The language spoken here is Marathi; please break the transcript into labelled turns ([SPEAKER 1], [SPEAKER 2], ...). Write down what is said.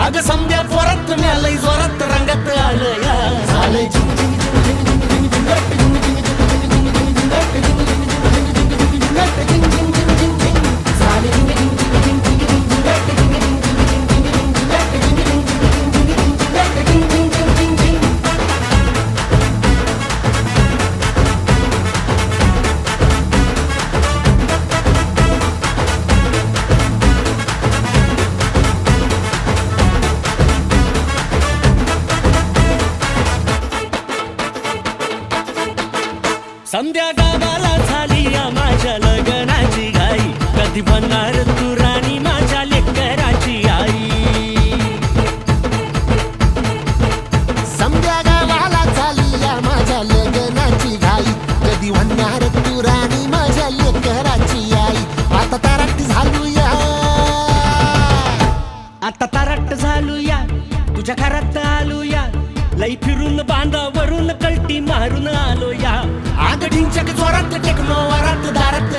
[SPEAKER 1] अग समद्या पोरात म्यालय जोरात रंगात आलं या झालंय संध्या गावाला झाली या माझ्या लग्नाची घाई कधी बनणार तू राणी माझ्या लेकराची आई
[SPEAKER 2] समद्या गावाला झाली या माझ्या लग्नाची घाई कधी म्हणणार तू राणी माझ्या लेकराची आई आता ताराट झालूया
[SPEAKER 1] आता तारट झालूया तुझ्या घरात आलूया लई फिरून बांधावरून कलटी मारून आलो या आग ढिंचक जोरात टेक्नो वरात दारात